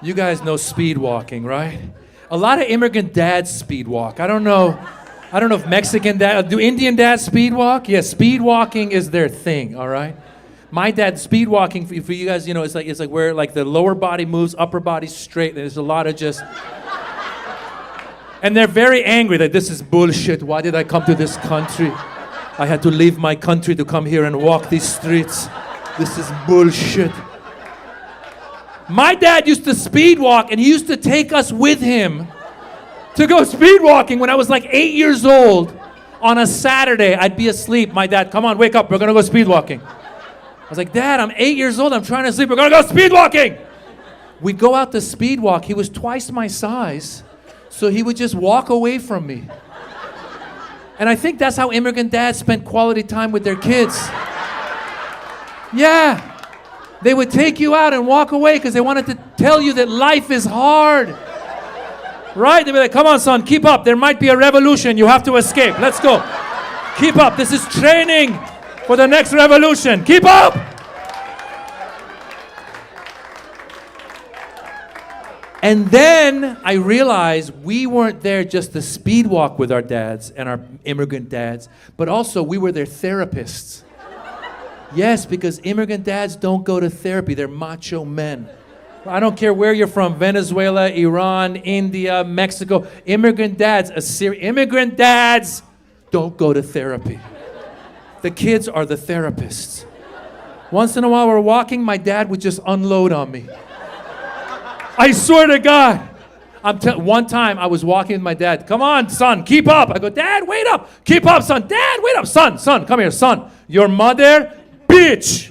You guys know speed walking, right? A lot of immigrant dads speed walk. I don't know if Mexican dad, do Indian dads speed walk? Yeah, speed walking is their thing, all right? My dad, speed walking, for you guys, you know, it's like where like the lower body moves, upper body straight. There's a lot of just... And they're very angry that this is bullshit. Why did I come to this country? I had to leave my country to come here and walk these streets. This is bullshit. My dad used to speed walk, and he used to take us with him to go speed walking when I was like 8 years old. On a Saturday, I'd be asleep. My dad, come on, wake up, we're gonna go speed walking. I was like, Dad, I'm 8 years old, I'm trying to sleep, we're gonna go speed walking. We'd go out to speed walk. He was twice my size, so he would just walk away from me. And I think that's how immigrant dads spent quality time with their kids. Yeah. They would take you out and walk away because they wanted to tell you that life is hard. Right? They'd be like, come on, son, keep up. There might be a revolution. You have to escape. Let's go. Keep up. This is training for the next revolution. Keep up. And then I realized we weren't there just to speed walk with our dads and our immigrant dads, but also we were their therapists. Yes, because immigrant dads don't go to therapy. They're macho men. I don't care where you're from, Venezuela, Iran, India, Mexico. Immigrant dads don't go to therapy. The kids are the therapists. Once in a while we're walking, my dad would just unload on me. I swear to God. One time I was walking with my dad. Come on, son, keep up. I go, Dad, wait up. Keep up, son. Dad, wait up. Son, come here, son. Your mother... bitch!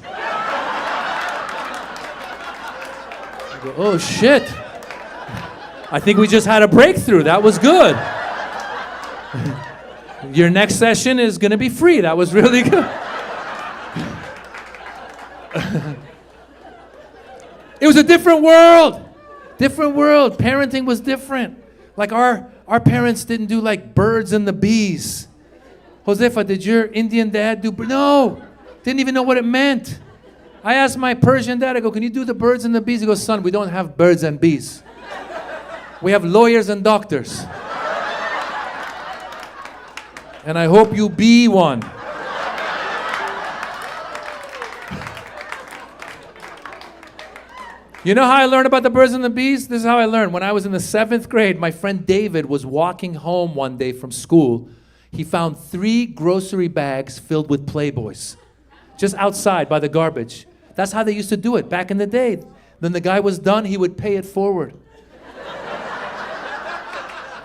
I go, oh shit. I think we just had a breakthrough. That was good. Your next session is gonna be free. That was really good. It was a different world. Different world. Parenting was different. Like our parents didn't do like birds and the bees. Josefa, did your Indian dad do? No. Didn't even know what it meant. I asked my Persian dad, I go, can you do the birds and the bees? He goes, son, we don't have birds and bees. We have lawyers and doctors. And I hope you be one. You know how I learned about the birds and the bees? This is how I learned. When I was in the 7th grade, my friend David was walking home one day from school. He found 3 grocery bags filled with Playboys. Just outside by the garbage. That's how they used to do it back in the day. Then the guy was done, he would pay it forward.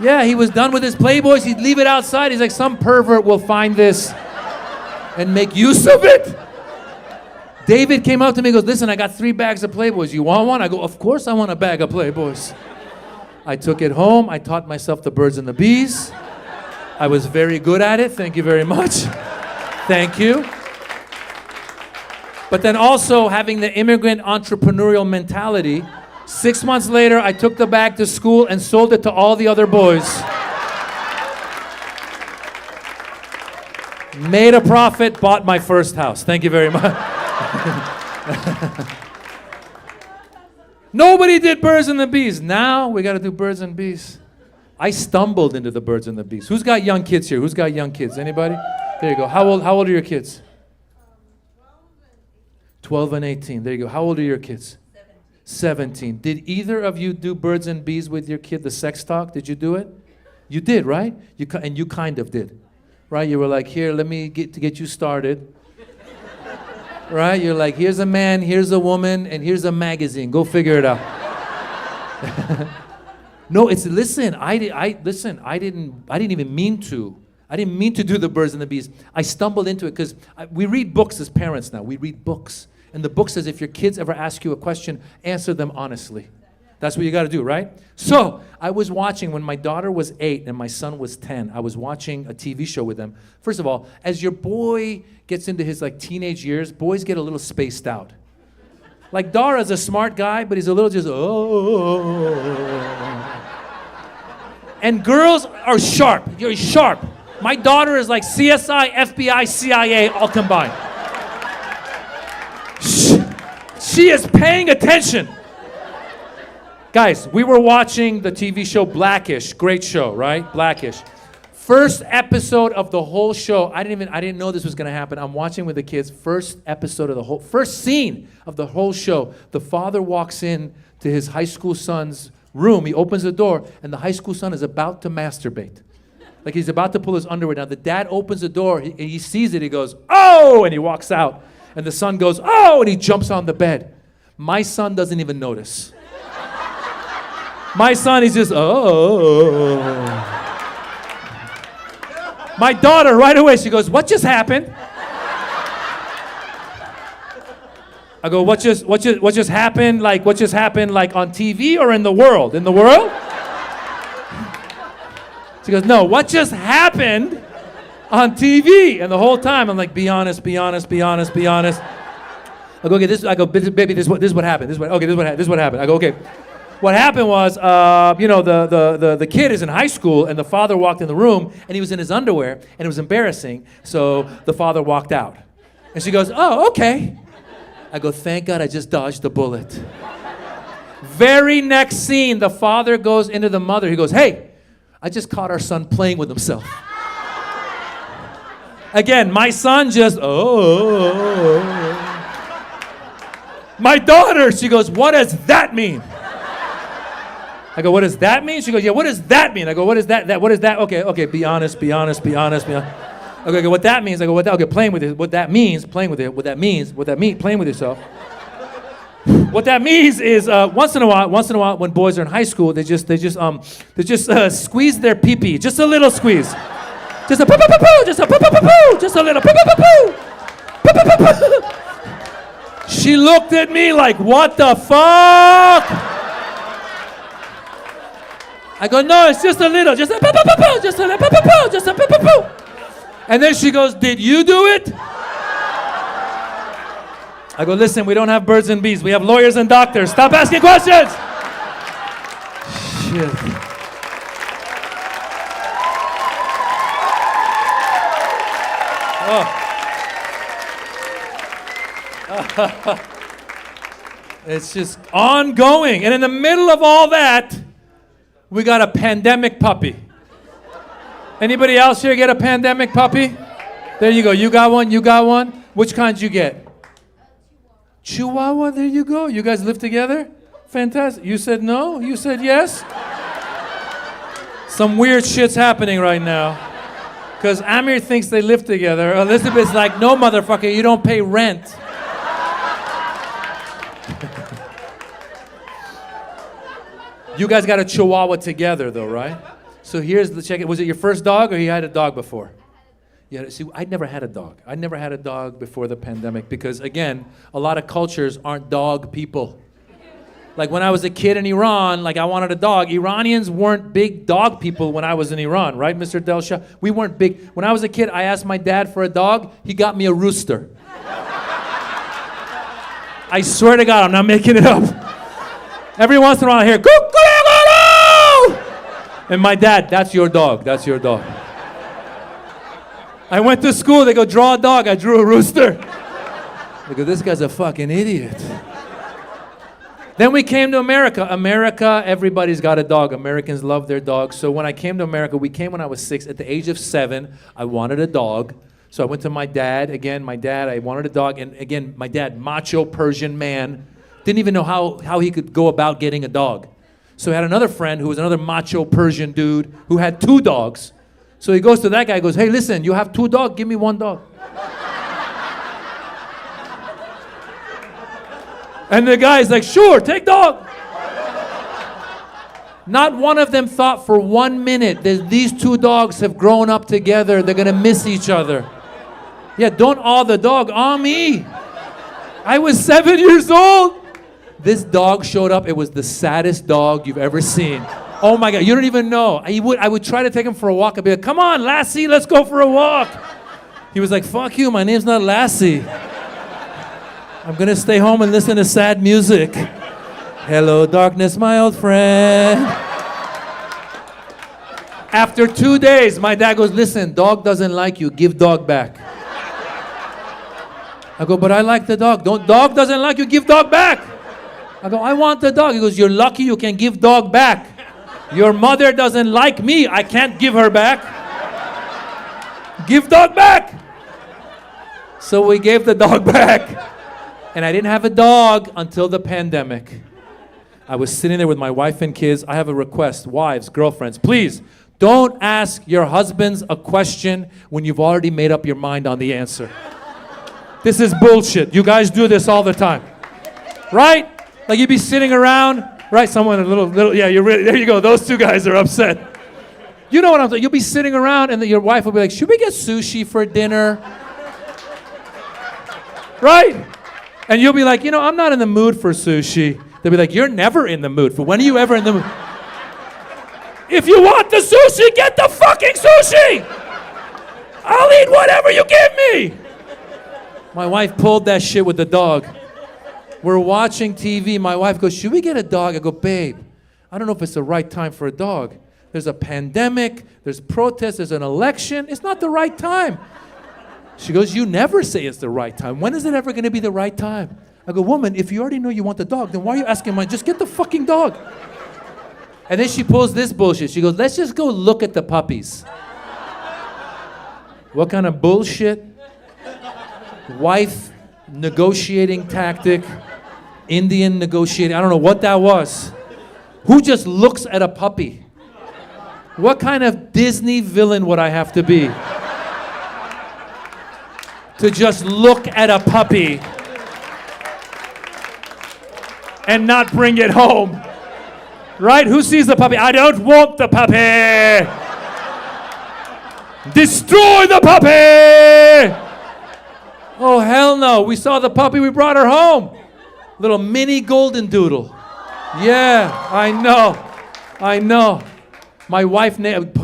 Yeah, he was done with his Playboys, he'd leave it outside. He's like, some pervert will find this and make use of it. David came up to me and goes, listen, I got 3 bags of Playboys. You want one? I go, of course I want a bag of Playboys. I took it home, I taught myself the birds and the bees. I was very good at it, thank you very much. Thank you. But then also having the immigrant entrepreneurial mentality, 6 months later, I took the bag to school and sold it to all the other boys. Made a profit, bought my first house. Thank you very much. Nobody did birds and the bees. Now we got to do birds and bees. I stumbled into the birds and the bees. Who's got young kids here? Who's got young kids? Anybody? There you go. How old are your kids? 12 and 18. There you go. How old are your kids? 17. Did either of you do birds and bees with your kid, the sex talk? Did you do it? You did, right? And you kind of did, right? You were like, here, let me get you started. Right? You're like, here's a man, here's a woman, and here's a magazine. Go figure it out. No, listen, I didn't even mean to. I didn't mean to do the birds and the bees. I stumbled into it because we read books as parents now. We read books. And the book says if your kids ever ask you a question, answer them honestly. That's what you got to do, right? So I was watching when my daughter was 8 and my son was 10. I was watching a TV show with them. First of all, as your boy gets into his like teenage years, boys get a little spaced out. Like Dara's a smart guy, but he's a little just, oh. And girls are sharp. You're sharp. My daughter is like CSI, FBI, CIA, all combined. She is paying attention. Guys, we were watching the TV show Blackish. Great show, right? Blackish. First episode of the whole show. I didn't know this was going to happen. I'm watching with the kids. First scene of the whole show. The father walks in to his high school son's room. He opens the door, and the high school son is about to masturbate. Like he's about to pull his underwear down. The dad opens the door. He sees it. He goes, "Oh!" And he walks out. And the son goes, "Oh!" And he jumps on the bed. My son doesn't even notice. My son, he's just, "Oh." My daughter, right away, she goes, "What just happened?" I go, what just happened? Like, what just happened, like, on TV or in the world? In the world? She goes, "No, what just happened on TV?" And the whole time, I'm like, be honest, be honest, be honest, be honest. I go, "Okay, baby, this is what happened. This is what happened." I go, "Okay." What happened was, the kid is in high school, and the father walked in the room, and he was in his underwear, and it was embarrassing, so the father walked out. And she goes, "Oh, okay." I go, "Thank God I just dodged the bullet." Very next scene, the father goes into the mother. He goes, "Hey, I just caught our son playing with himself." Again, my son just, "Oh." My daughter, she goes, "What does that mean?" I go, "What does that mean?" She goes, "Yeah, what does that mean?" I go, "What is that? What is that?" Okay, be honest, be honest, be honest, be honest. Okay, what that means? I go, okay, playing with it. What that means, playing with it. What that means, playing with yourself. What that means is once in a while, when boys are in high school, they just squeeze their pee-pee, just a little squeeze, just a poo-poo-poo-poo, just a poo-poo-poo-poo, just a little poo-poo-poo-poo, poo-poo-poo-poo. She looked at me like, "What the fuck?" I go, "No, it's just a little, just a poo-poo-poo-poo, just a little poo-poo-poo, just a poo-poo-poo." And then she goes, "Did you do it?" I go, "Listen, we don't have birds and bees. We have lawyers and doctors. Stop asking questions." Shit. Oh. It's just ongoing. And in the middle of all that, we got a pandemic puppy. Anybody else here get a pandemic puppy? There you go. You got one? You got one? Which kind did you get? Chihuahua? There you go. You guys live together? Fantastic. You said no? You said yes? Some weird shit's happening right now. Because Amir thinks they live together. Elizabeth's like, "No, motherfucker, you don't pay rent." You guys got a Chihuahua together, though, right? So here's the check. Was it your first dog, or you had a dog before? Yeah. See, I'd never had a dog. I never had a dog before the pandemic because, again, a lot of cultures aren't dog people. Like when I was a kid in Iran, like I wanted a dog. Iranians weren't big dog people when I was in Iran, right, Mr. Delsha? We weren't big. When I was a kid, I asked my dad for a dog. He got me a rooster. I swear to God, I'm not making it up. Every once in a while I hear, "Cuckoo!" And my dad, "That's your dog, that's your dog." I went to school, they go, "Draw a dog." I drew a rooster. They go, "This guy's a fucking idiot." Then we came to America. America, everybody's got a dog. Americans love their dogs. So when I came to America, we came when I was 6. At the age of 7, I wanted a dog. So I went to my dad. Again, I wanted a dog. And again, my dad, macho Persian man, didn't even know how he could go about getting a dog. So he had another friend who was another macho Persian dude who had 2 dogs. So he goes to that guy, goes, "Hey, listen, you have 2 dogs, give me 1 dog." And the guy's like, "Sure, take dog." Not one of them thought for 1 minute that these 2 dogs have grown up together, they're gonna miss each other. Yeah, don't awe the dog, awe me. I was 7 years old. This dog showed up. It was the saddest dog you've ever seen. Oh my God, you don't even know. I would try to take him for a walk. I'd be like, "Come on, Lassie, let's go for a walk." He was like, "Fuck you, my name's not Lassie. I'm gonna stay home and listen to sad music. Hello, darkness, my old friend." After 2 days, my dad goes, "Listen, dog doesn't like you, give dog back." I go, "But I like the dog." "Dog doesn't like you, give dog back." I go, I want the dog. He goes, you're lucky you can give dog back. Your mother doesn't like me. I can't give her back. Give dog back. So we gave the dog back. And I didn't have a dog until the pandemic. I was sitting there with my wife and kids. I have a request. Wives, girlfriends, please don't ask your husbands a question when you've already made up your mind on the answer. This is bullshit. You guys do this all the time. Right? Like you'd be sitting around, right? Someone a little, yeah, you're really, there you go. Those two guys are upset. You know what I'm saying? You'll be sitting around and your wife will be like, should we get sushi for dinner? Right? And you'll be like, you know, I'm not in the mood for sushi. They'll be like, you're never in the mood for, when are you ever in the mood? If you want the sushi, get the fucking sushi! I'll eat whatever you give me! My wife pulled that shit with the dog. We're watching TV. My wife goes, should we get a dog? I go, babe, I don't know if it's the right time for a dog. There's a pandemic, there's protests, there's an election. It's not the right time. She goes, you never say it's the right time. When is it ever going to be the right time? I go, woman, if you already know you want the dog, then why are you asking mine? Just get the fucking dog. And then she pulls this bullshit. She goes, let's just go look at the puppies. What kind of bullshit? Wife negotiating tactic, Indian negotiating, I don't know what that was. Who just looks at a puppy? What kind of Disney villain would I have to be to just look at a puppy and not bring it home? Right? Who sees the puppy? I don't want the puppy. Destroy the puppy. Oh, hell no. We saw the puppy, we brought her home. Little mini golden doodle. Yeah, I know. My wife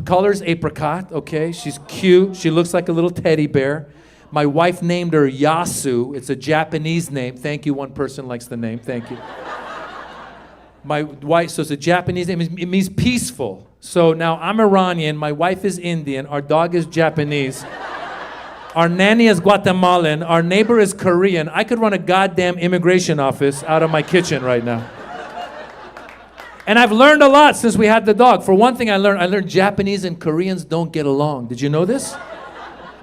colors apricot, okay? She's cute. She looks like a little teddy bear. My wife named her Yasu. It's a Japanese name. Thank you, one person likes the name. Thank you. My wife, so it's a Japanese name. It means peaceful. So now I'm Iranian. My wife is Indian. Our dog is Japanese. Our nanny is Guatemalan. Our neighbor is Korean. I could run a goddamn immigration office out of my kitchen right now. And I've learned a lot since we had the dog. For one thing, I learned Japanese and Koreans don't get along. Did you know this?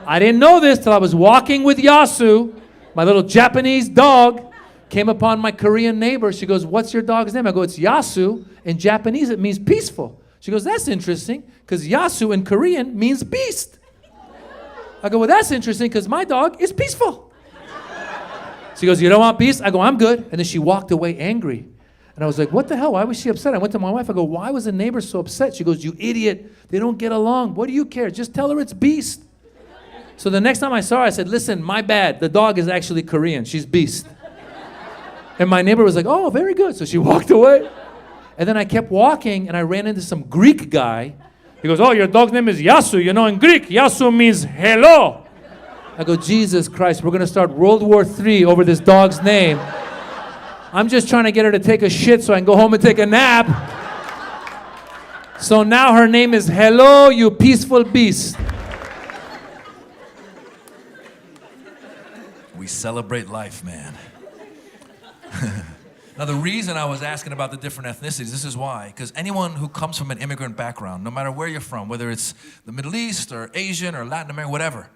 I didn't know this till I was walking with Yasu, my little Japanese dog, came upon my Korean neighbor. She goes, what's your dog's name? I go, it's Yasu. In Japanese, it means peaceful. She goes, that's interesting, because Yasu in Korean means beast. I go, well, that's interesting, because my dog is peaceful. She goes, you don't want beast? I go, I'm good. And then she walked away angry. And I was like, what the hell? Why was she upset? I went to my wife. I go, why was the neighbor so upset? She goes, you idiot. They don't get along. What do you care? Just tell her it's beast. So the next time I saw her, I said, listen, my bad. The dog is actually Korean. She's beast. And my neighbor was like, oh, very good. So she walked away. And then I kept walking, and I ran into some Greek guy. He goes, oh, your dog's name is Yasu. You know, in Greek, Yasu means hello. I go, Jesus Christ, we're going to start World War III over this dog's name. I'm just trying to get her to take a shit so I can go home and take a nap. So now her name is Hello, you peaceful beast. We celebrate life, man. Now, the reason I was asking about the different ethnicities, this is why. Because anyone who comes from an immigrant background, no matter where you're from, whether it's the Middle East or Asian or Latin America, whatever,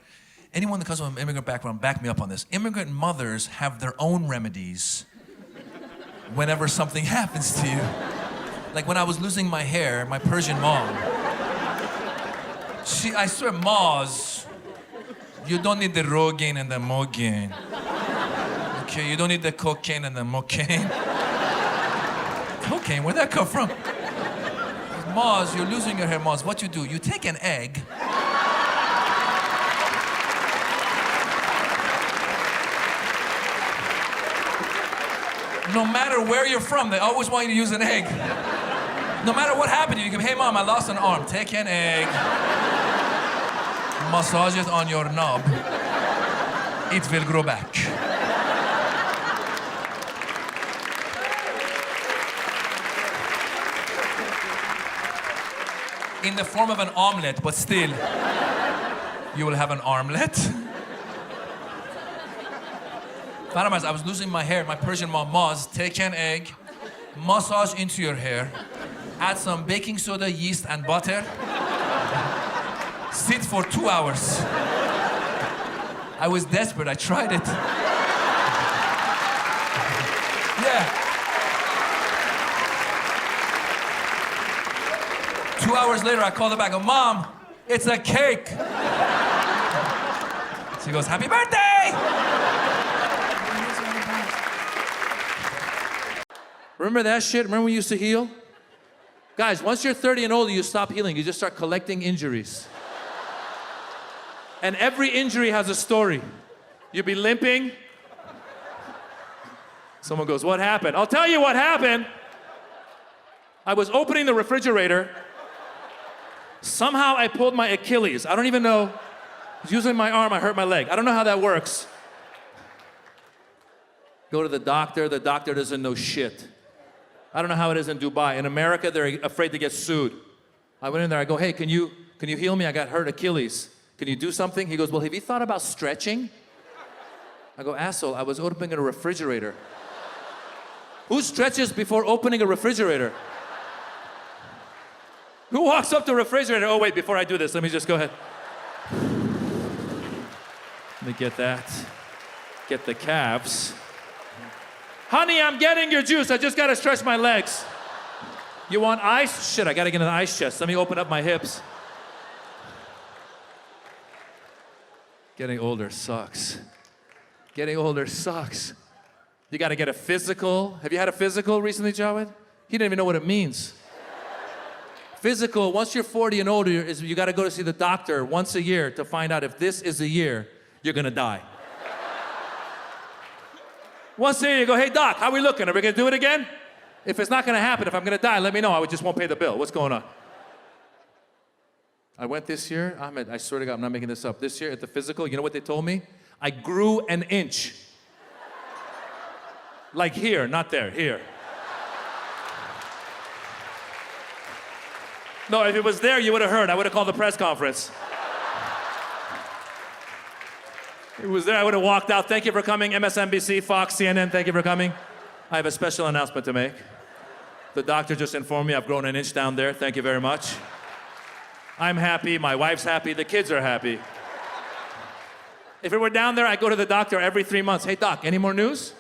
anyone that comes from an immigrant background, back me up on this. Immigrant mothers have their own remedies whenever something happens to you. Like when I was losing my hair, my Persian mom, I swear, Maz, you don't need the Rogaine and the Mogaine. Okay, you don't need the cocaine and the mocaine. Cocaine, where'd that come from? Maz, you're losing your hair, Maz. What you do, you take an egg. No matter where you're from, they always want you to use an egg. No matter what happened to you, you go, hey mom, I lost an arm. Take an egg. Massage it on your knob. It will grow back. In the form of an omelet, but still, you will have an armlet. I was losing my hair. My Persian mom, Maz, take an egg, massage into your hair, add some baking soda, yeast, and butter. Sit for 2 hours. I was desperate, I tried it. Yeah. 2 hours later, I called her back, Mom, it's a cake. She goes, happy birthday! Remember that shit? Remember we used to heal? Guys, once you're 30 and older, you stop healing. You just start collecting injuries. And every injury has a story. You'd be limping. Someone goes, what happened? I'll tell you what happened. I was opening the refrigerator. Somehow I pulled my Achilles. I don't even know. I was using my arm, I hurt my leg. I don't know how that works. Go to the doctor doesn't know shit. I don't know how it is in Dubai. In America, they're afraid to get sued. I went in there, I go, hey, can you heal me? I got hurt Achilles. Can you do something? He goes, well, have you thought about stretching? I go, asshole, I was opening a refrigerator. Who stretches before opening a refrigerator? Who walks up to a refrigerator? Oh, wait, before I do this, let me just go ahead. Let me get that. Get the calves. Honey, I'm getting your juice. I just gotta stretch my legs. You want ice? Shit, I gotta get in the ice chest. Let me open up my hips. Getting older sucks. Getting older sucks. You gotta get a physical. Have you had a physical recently, Jawed? He didn't even know what it means. Physical, once you're 40 and older, is you gotta go to see the doctor once a year to find out if this is the year you're gonna die. Once a year, you go, hey doc, how we looking? Are we gonna do it again? If it's not gonna happen, if I'm gonna die, let me know. I just won't pay the bill. What's going on? I went this year, Ahmed, I swear to God, I'm not making this up. This year at the physical, you know what they told me? I grew an inch. Like here, not there, here. No, if it was there, you would have heard. I would have called the press conference. If it was there, I would have walked out. Thank you for coming, MSNBC, Fox, CNN, thank you for coming. I have a special announcement to make. The doctor just informed me I've grown an inch down there. Thank you very much. I'm happy, my wife's happy, the kids are happy. If it were down there, I'd go to the doctor every 3 months. Hey doc, any more news?